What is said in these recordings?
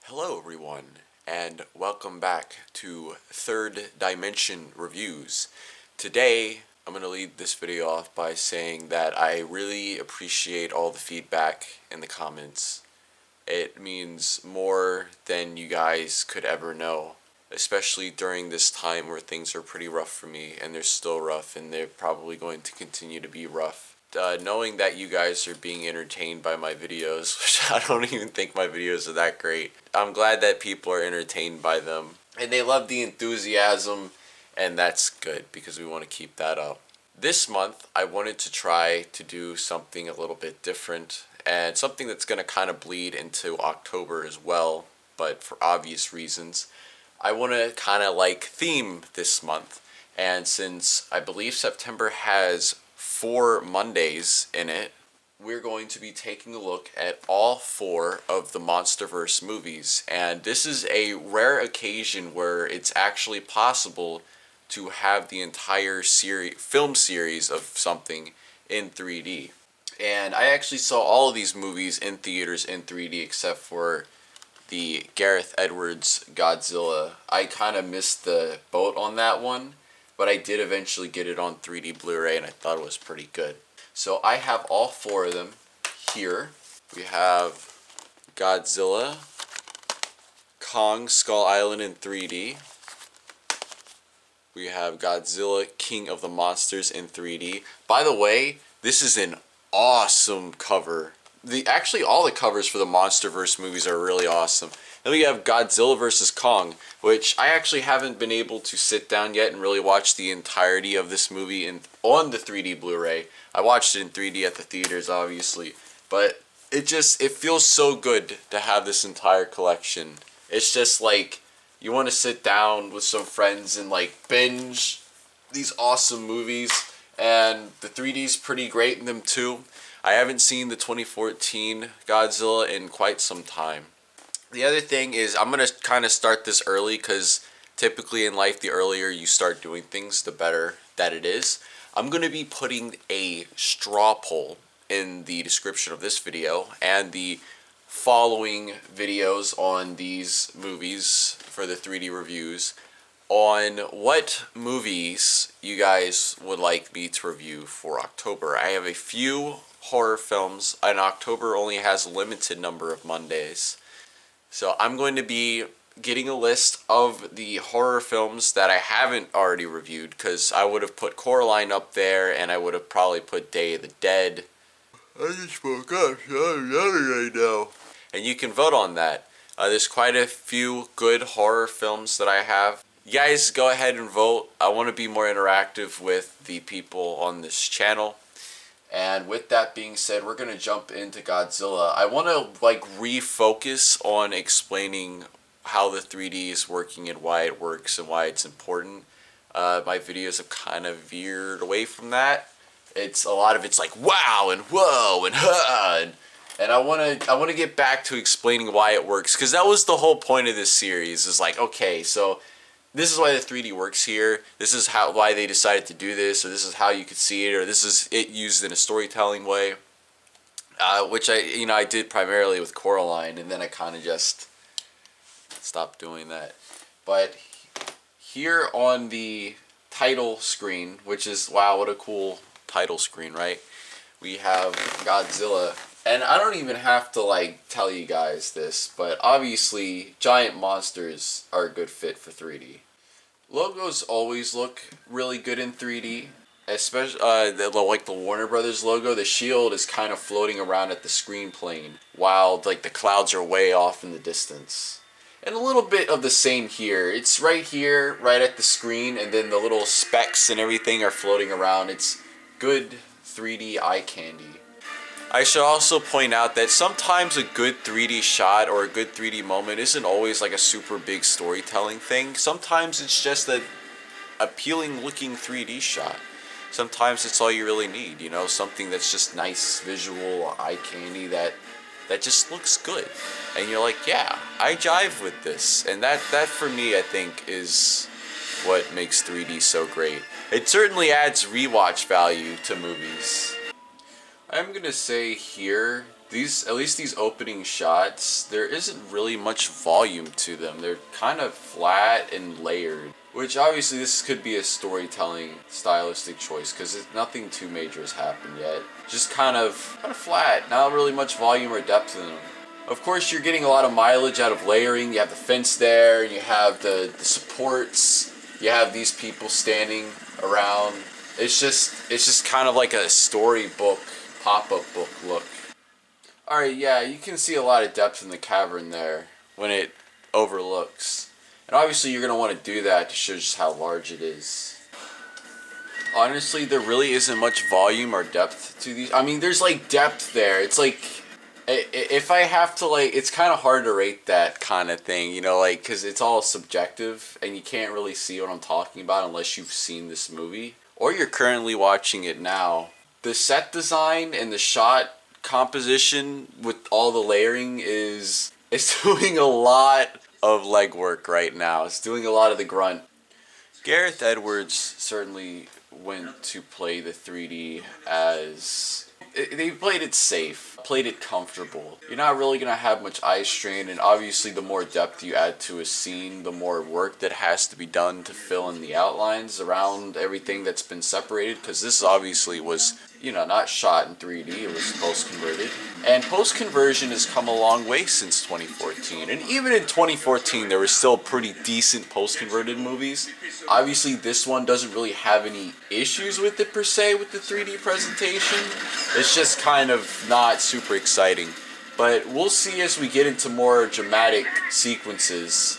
Hello everyone, and welcome back to Third Dimension Reviews. Today, I'm going to lead this video off by saying that I really appreciate all the feedback in the comments. It means more than you guys could ever know, especially during this time where things are pretty rough for me, and they're still rough, and they're probably going to continue to be rough. Knowing that you guys are being entertained by my videos, which I don't even think my videos are that great. I'm glad that people are entertained by them and they love the enthusiasm, and that's good because we want to keep that up. This month I wanted to try to do something a little bit different and something that's going to kind of bleed into October as well, but for obvious reasons. I want to kind of theme this month, and since I believe September has 4 Mondays in it, we're going to be taking a look at all 4 of the MonsterVerse movies. And this is a rare occasion where it's actually possible to have the entire film series of something in 3D. And I actually saw all of these movies in theaters in 3D except for the Gareth Edwards Godzilla. I kind of missed the boat on that one, but I did eventually get it on 3D Blu-ray and I thought it was pretty good. So I have all 4 of them here. We have Godzilla, Kong Skull Island in 3D. We have Godzilla King of the Monsters in 3D. By the way, this is an awesome cover. Actually, all the covers for the MonsterVerse movies are really awesome. Then we have Godzilla vs. Kong, which I actually haven't been able to sit down yet and really watch the entirety of this movie on the 3D Blu-ray. I watched it in 3D at the theaters, obviously, but it feels so good to have this entire collection. It's just like you want to sit down with some friends and binge these awesome movies, and the 3D's pretty great in them too. I haven't seen the 2014 Godzilla in quite some time. The other thing is I'm going to kind of start this early because typically in life the earlier you start doing things, the better that it is. I'm going to be putting a straw poll in the description of this video and the following videos on these movies for the 3D reviews on what movies you guys would like me to review for October. I have a few horror films, and October only has a limited number of Mondays. So I'm going to be getting a list of the horror films that I haven't already reviewed, because I would have put Coraline up there, and I would have probably put Day of the Dead. I just woke up, so I'm yelling right now. And you can vote on that. There's quite a few good horror films that I have. You guys go ahead and vote. I want to be more interactive with the people on this channel. And with that being said, we're going to jump into Godzilla. I want to refocus on explaining how the 3D is working and why it works and why it's important. My videos have kind of veered away from that. A lot of it's like wow and whoa and huh, and I want to get back to explaining why it works, because that was the whole point of this series. Is okay, so this is why the 3D works here. This is why they decided to do this, or this is how you could see it, or this is it used in a storytelling way. Which I did primarily with Coraline, and then I kind of just stopped doing that. But here on the title screen, which is wow, what a cool title screen, right? We have Godzilla. And I don't even have to tell you guys this, but obviously giant monsters are a good fit for 3D. Logos always look really good in 3D, especially the Warner Brothers logo. The shield is kind of floating around at the screen plane, while the clouds are way off in the distance. And a little bit of the same here. It's right here, right at the screen, and then the little specks and everything are floating around. It's good 3D eye candy. I should also point out that sometimes a good 3D shot or a good 3D moment isn't always a super big storytelling thing. Sometimes it's just an appealing looking 3D shot. Sometimes it's all you really need, something that's just nice visual eye candy that just looks good. And you're like, yeah, I jive with this. And that for me, I think, is what makes 3D so great. It certainly adds rewatch value to movies. I'm going to say here At least these opening shots, there isn't really much volume to them. They're kind of flat and layered. Which obviously this could be a storytelling stylistic choice because nothing too major has happened yet. Just kind of flat, not really much volume or depth in them. Of course, you're getting a lot of mileage out of layering. You have the fence there, you have the supports, you have these people standing around. It's just kind of like a storybook, pop-up book look. Alright, yeah, you can see a lot of depth in the cavern there when it overlooks. And obviously you're going to want to do that to show just how large it is. Honestly, there really isn't much volume or depth to these. I mean, there's like depth there. It's like, if I have to like, it's kind of hard to rate that kind of thing, you know, like, because it's all subjective and you can't really see what I'm talking about unless you've seen this movie. Or you're currently watching it now. The set design and the shot composition with all the layering is doing a lot of legwork right now. It's doing a lot of the grunt. Gareth Edwards certainly went to play the 3D as... They played it safe, played it comfortable. You're not really going to have much eye strain, and obviously the more depth you add to a scene, the more work that has to be done to fill in the outlines around everything that's been separated, because this obviously was, you know, not shot in 3D, it was post-converted. And post-conversion has come a long way since 2014, and even in 2014 there were still pretty decent post-converted movies. Obviously this one doesn't really have any issues with it per se with the 3D presentation. It's just kind of not super exciting. But we'll see as we get into more dramatic sequences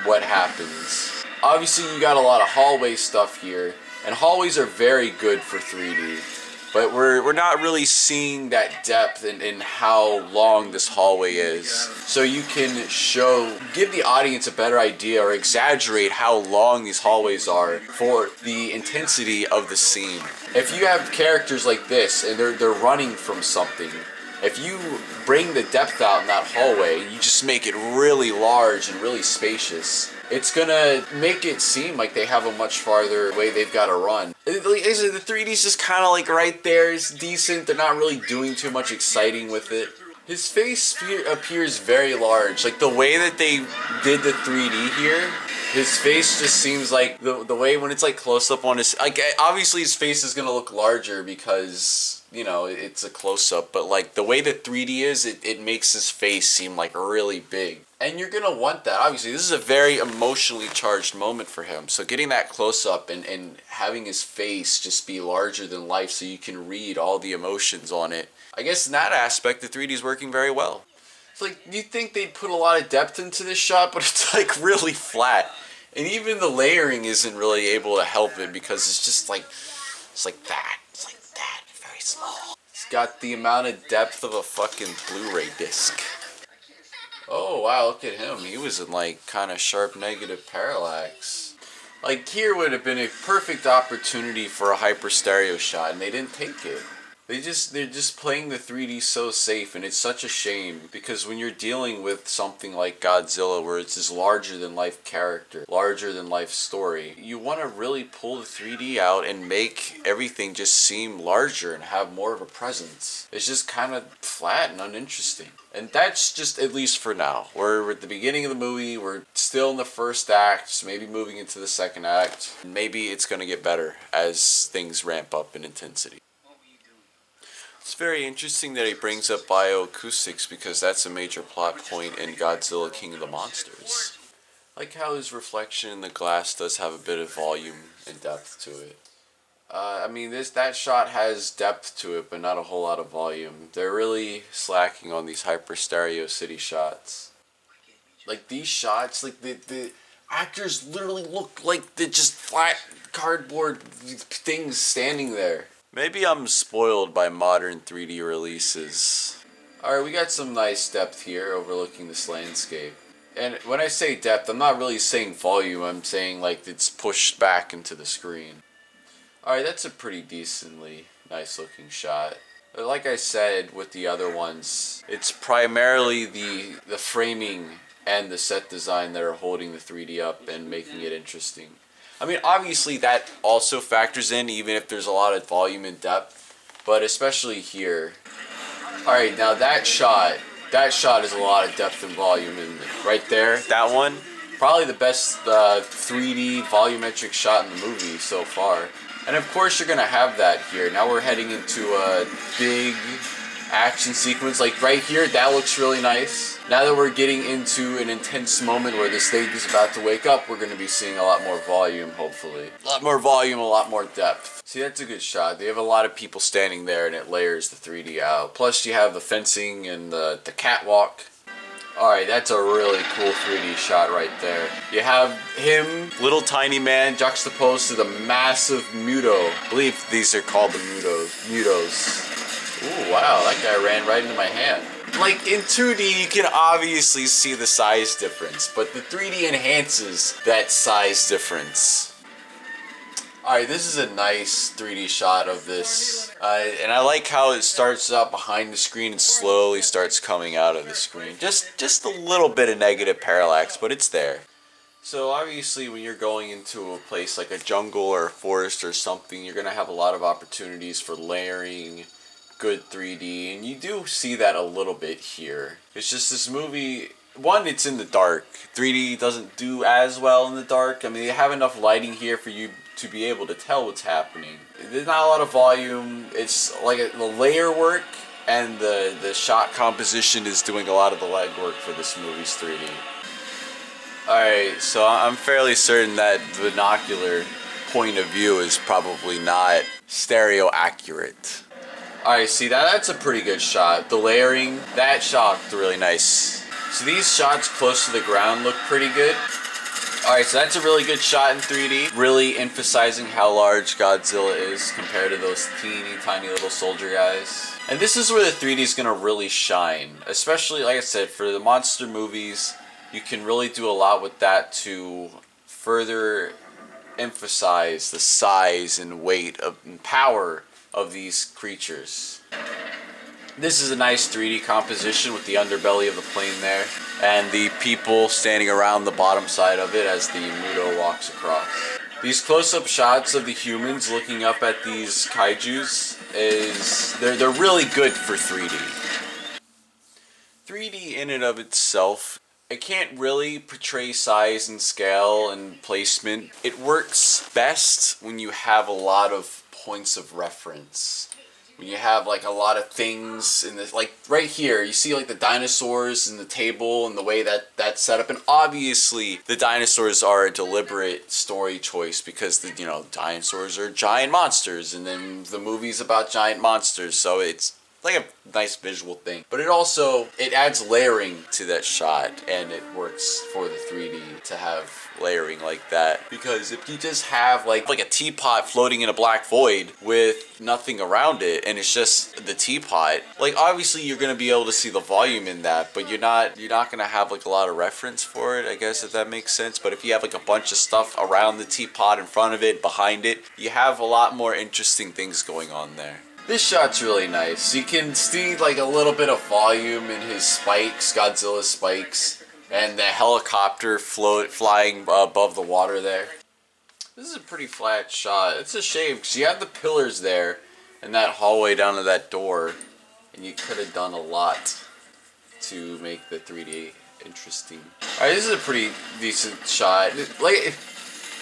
what happens. Obviously you got a lot of hallway stuff here, and hallways are very good for 3D. But we're not really seeing that depth in how long this hallway is. So you can give the audience a better idea or exaggerate how long these hallways are for the intensity of the scene. If you have characters like this and they're running from something, if you bring the depth out in that hallway, you just make it really large and really spacious. It's gonna make it seem like they have a much farther way they've got to run. The 3D's just kind of like right there. It's decent. They're not really doing too much exciting with it. His face appears very large. Like the way that they did the 3D here, his face just seems like the way when it's like close up on his, like obviously his face is gonna look larger because, you know, it's a close up, but like the way that 3D is, it makes his face seem like really big. And you're gonna want that. Obviously, this is a very emotionally charged moment for him. So getting that close up and having his face just be larger than life so you can read all the emotions on it. I guess in that aspect, the 3D is working very well. It's like, you'd think they'd put a lot of depth into this shot, but it's like really flat. And even the layering isn't really able to help it because it's just like, it's like that. It's like that, very small. It's got the amount of depth of a fucking Blu-ray disc. Oh wow, look at him. He was in like kind of sharp negative parallax. Like here would have been a perfect opportunity for a hyper stereo shot and they didn't take it. They're just playing the 3D so safe, and it's such a shame because when you're dealing with something like Godzilla where it's this larger than life character, larger than life story, you want to really pull the 3D out and make everything just seem larger and have more of a presence. It's just kind of flat and uninteresting. And that's just at least for now. We're at the beginning of the movie, we're still in the first act, maybe moving into the second act. Maybe it's going to get better as things ramp up in intensity. It's very interesting that he brings up bioacoustics because that's a major plot point in Godzilla King of the Monsters. I like how his reflection in the glass does have a bit of volume and depth to it. I mean, that shot has depth to it, but not a whole lot of volume. They're really slacking on these hyper stereo city shots. Like these shots, like the actors literally look like they're just flat cardboard things standing there. Maybe I'm spoiled by modern 3D releases. Alright, we got some nice depth here overlooking this landscape. And when I say depth, I'm not really saying volume, I'm saying like it's pushed back into the screen. Alright, that's a pretty decently nice looking shot. But like I said with the other ones, it's primarily the framing and the set design that are holding the 3D up and making it interesting. I mean, obviously that also factors in even if there's a lot of volume and depth, but especially here, Alright, now that shot is a lot of depth and volume in it. Right there, that one, probably the best 3D volumetric shot in the movie so far. And of course you're gonna have that here. Now we're heading into a big action sequence. Like right here, that looks really nice. Now that we're getting into an intense moment where the stage is about to wake up, we're gonna be seeing a lot more volume, hopefully. A lot more volume, a lot more depth. See, that's a good shot. They have a lot of people standing there and it layers the 3D out. Plus you have the fencing and the catwalk. Alright, that's a really cool 3D shot right there. You have him, little tiny man, juxtaposed to the massive Muto. I believe these are called the Mutos. Ooh, wow, that guy ran right into my hand. Like, in 2D, you can obviously see the size difference, but the 3D enhances that size difference. Alright, this is a nice 3D shot of this. And I like how it starts out behind the screen and slowly starts coming out of the screen. Just a little bit of negative parallax, but it's there. So obviously when you're going into a place like a jungle or a forest or something, you're going to have a lot of opportunities for layering good 3D. And you do see that a little bit here. It's just this movie... One, it's in the dark. 3D doesn't do as well in the dark. I mean, they have enough lighting here for you to be able to tell what's happening. There's not a lot of volume. It's like the layer work and the shot composition is doing a lot of the legwork for this movie's 3D. Alright, so I'm fairly certain that binocular point of view is probably not stereo accurate. Alright, see, that's a pretty good shot. The layering, that shot looked really nice. So these shots close to the ground look pretty good. Alright, so that's a really good shot in 3D. Really emphasizing how large Godzilla is compared to those teeny tiny little soldier guys. And this is where the 3D is going to really shine. Especially, like I said, for the monster movies, you can really do a lot with that to further emphasize the size and weight and power of these creatures. This is a nice 3D composition with the underbelly of the plane there and the people standing around the bottom side of it as the Muto walks across. These close-up shots of the humans looking up at these kaijus they're really good for 3D. 3D in and of itself, it can't really portray size and scale and placement. It works best when you have a lot of points of reference. When you have like a lot of things in this, like right here, you see like the dinosaurs and the table and the way that's set up. And obviously the dinosaurs are a deliberate story choice because the, you know, dinosaurs are giant monsters and then the movie's about giant monsters. So it's like a nice visual thing. But it adds layering to that shot and it works for the 3D to have layering like that. Because if you just have like a teapot floating in a black void with nothing around it and it's just the teapot, like obviously you're gonna be able to see the volume in that, but you're not gonna have like a lot of reference for it, I guess, if that makes sense. But if you have like a bunch of stuff around the teapot, in front of it, behind it, you have a lot more interesting things going on there. This shot's really nice. You can see like a little bit of volume in his spikes, Godzilla's spikes, and the helicopter flying above the water there. This is a pretty flat shot. It's a shame because you have the pillars there and that hallway down to that door, and you could have done a lot to make the 3D interesting. Alright, this is a pretty decent shot.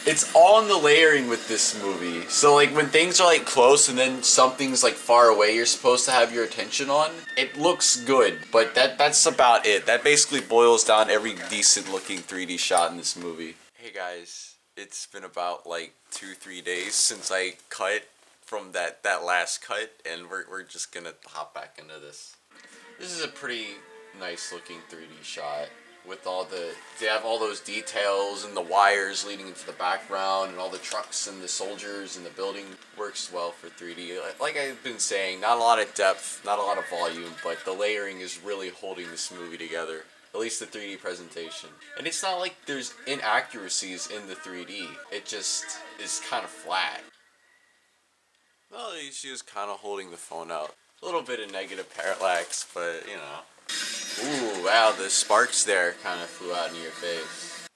It's all in the layering with this movie. So like when things are like close and then something's like far away you're supposed to have your attention on, it looks good. But that's about it. That basically boils down every decent looking 3D shot in this movie. Hey guys, it's been about like 2-3 days since I cut from that last cut, and we're just gonna hop back into this. This is a pretty nice looking 3D shot. With they have all those details and the wires leading into the background and all the trucks and the soldiers and the building. Works well for 3D. Like I've been saying, not a lot of depth, not a lot of volume, but the layering is really holding this movie together. At least the 3D presentation. And it's not like there's inaccuracies in the 3D. It just is kind of flat. Well, she was kind of holding the phone out. A little bit of negative parallax, but you know. Ooh, wow, the sparks there kind of flew out in your face.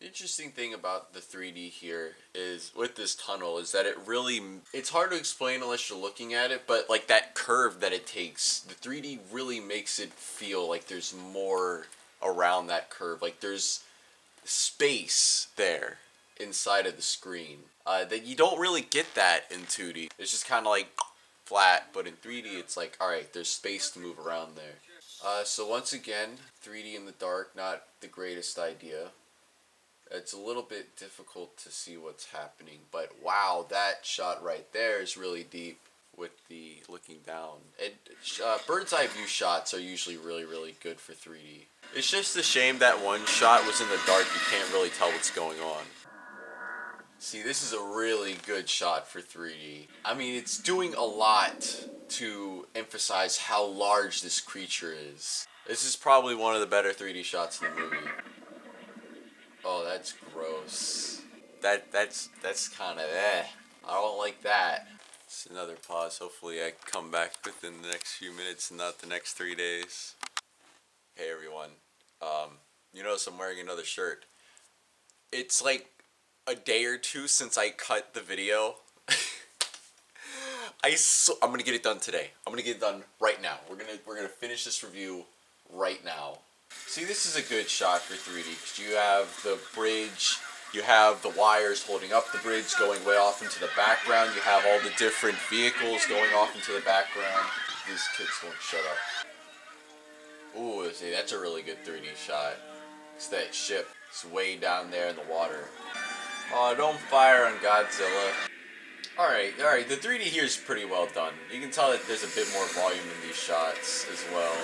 Interesting thing about the 3D here is with this tunnel is that it's hard to explain unless you're looking at it, but like that curve that it takes, the 3D really makes it feel like there's more around that curve. Like there's space there inside of the screen that you don't really get that in 2D. It's just kind of like flat, but in 3D it's like, alright, there's space to move around there. So once again, 3D in the dark, not the greatest idea. It's a little bit difficult to see what's happening, but wow, that shot right there is really deep with the looking down. And bird's eye view shots are usually really, really good for 3D. It's just a shame that one shot was in the dark. You can't really tell what's going on. See, this is a really good shot for 3D. I mean, it's doing a lot to emphasize how large this creature is. This is probably one of the better 3D shots in the movie. Oh, that's gross. That's kind of I don't like that. It's another pause. Hopefully I come back within the next few minutes and not the next 3 days. Hey everyone. You notice I'm wearing another shirt. It's like a day or two since I cut the video. I'm gonna get it done today. I'm gonna get it done right now. We're gonna finish this review right now. See, this is a good shot for 3D because you have the bridge, you have the wires holding up the bridge going way off into the background, you have all the different vehicles going off into the background. These kids won't shut up. Ooh, see, that's a really good 3D shot. It's that ship. It's way down there in the water. Oh, don't fire on Godzilla. Alright, the 3D here is pretty well done. You can tell that there's a bit more volume in these shots as well.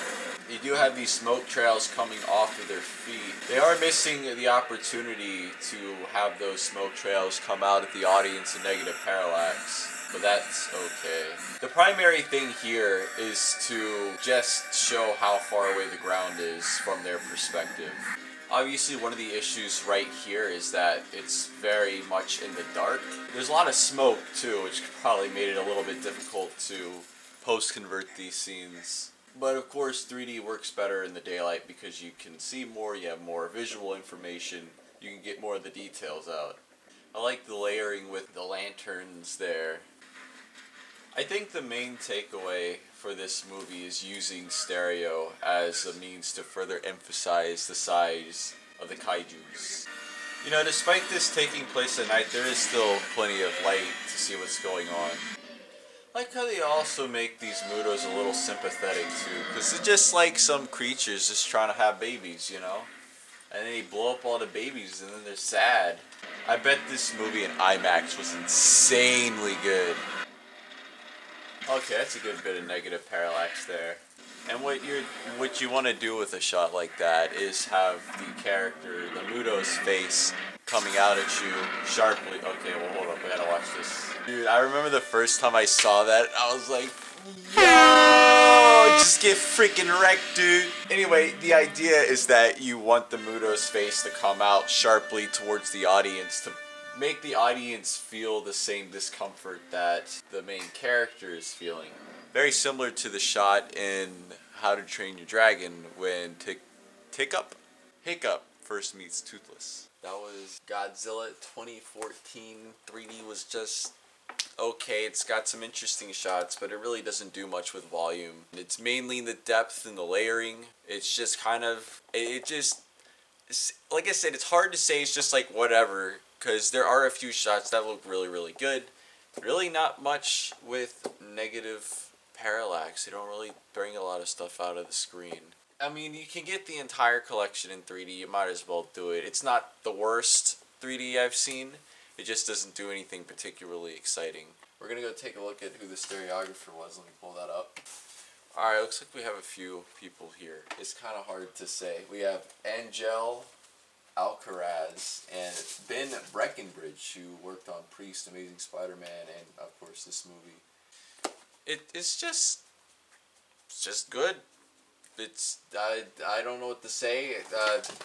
You do have these smoke trails coming off of their feet. They are missing the opportunity to have those smoke trails come out at the audience in negative parallax, but that's okay. The primary thing here is to just show how far away the ground is from their perspective. Obviously, one of the issues right here is that it's very much in the dark. There's a lot of smoke too, which probably made it a little bit difficult to post-convert these scenes. But of course, 3D works better in the daylight because you can see more, you have more visual information, you can get more of the details out. I like the layering with the lanterns there. I think the main takeaway for this movie is using stereo as a means to further emphasize the size of the kaijus. You know, despite this taking place at night, there is still plenty of light to see what's going on. I like how they also make these Mutos a little sympathetic too, because they're just like some creatures just trying to have babies, you know? And then they blow up all the babies and then they're sad. I bet this movie in IMAX was insanely good. Okay, that's a good bit of negative parallax there. And what you want to do with a shot like that is have the character, the Muto's face, coming out at you sharply. Okay, well hold up, I gotta watch this. Dude, I remember the first time I saw that, I was like, yo, just get freaking wrecked, dude. Anyway, the idea is that you want the Muto's face to come out sharply towards the audience to make the audience feel the same discomfort that the main character is feeling. Very similar to the shot in How to Train Your Dragon when Hiccup first meets Toothless. That was Godzilla 2014. 3D was just okay. It's got some interesting shots, but it really doesn't do much with volume. It's mainly the depth and the layering. It's just kind of, like I said, it's hard to say. It's just like whatever, because there are a few shots that look really, really good. Really not much with negative parallax. They don't really bring a lot of stuff out of the screen. I mean, you can get the entire collection in 3D. You might as well do it. It's not the worst 3D I've seen. It just doesn't do anything particularly exciting. We're going to go take a look at who the stereographer was. Let me pull that up. Alright, looks like we have a few people here. It's kind of hard to say. We have Angel Alcaraz and Ben Breckenbridge, who worked on Priest, Amazing Spider-Man, and of course this movie. It's just good. I don't know what to say.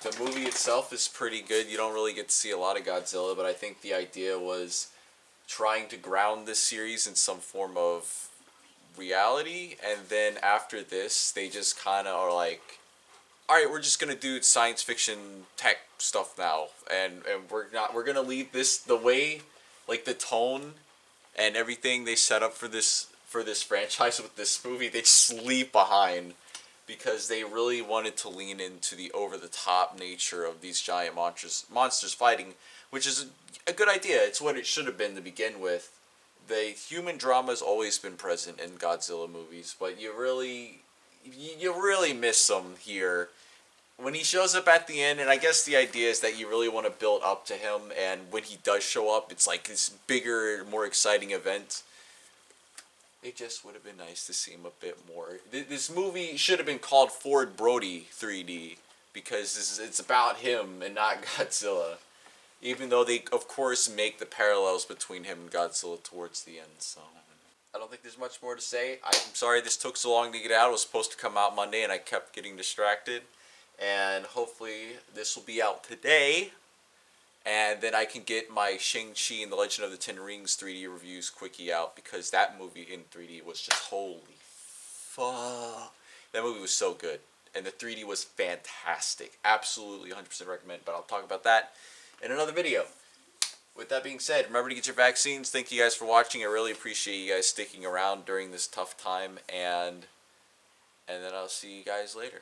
The movie itself is pretty good. You don't really get to see a lot of Godzilla, but I think the idea was trying to ground this series in some form of reality, and then after this, they just kind of are like, all right, we're just gonna do science fiction tech stuff now, and we're gonna leave this the way, like the tone and everything they set up for this franchise with this movie. They just leave behind because they really wanted to lean into the over the top nature of these giant monsters fighting, which is a good idea. It's what it should have been to begin with. The human drama has always been present in Godzilla movies, but you really miss them here when he shows up at the end. And I guess the idea is that you really want to build up to him, and when he does show up, it's like this bigger, more exciting event. It just would have been nice to see him a bit more. This movie should have been called Ford Brody 3D because it's about him and not Godzilla. Even though they, of course, make the parallels between him and Godzilla towards the end. So I don't think there's much more to say. I'm sorry this took so long to get out. It was supposed to come out Monday, and I kept getting distracted. And hopefully this will be out today. And then I can get my Shang-Chi and the Legend of the Ten Rings 3D reviews quickie out, because that movie in 3D was just holy fuck. That movie was so good. And the 3D was fantastic. Absolutely 100% recommend. But I'll talk about that in another video. With that being said, remember to get your vaccines. Thank you guys for watching. I really appreciate you guys sticking around during this tough time. And then I'll see you guys later.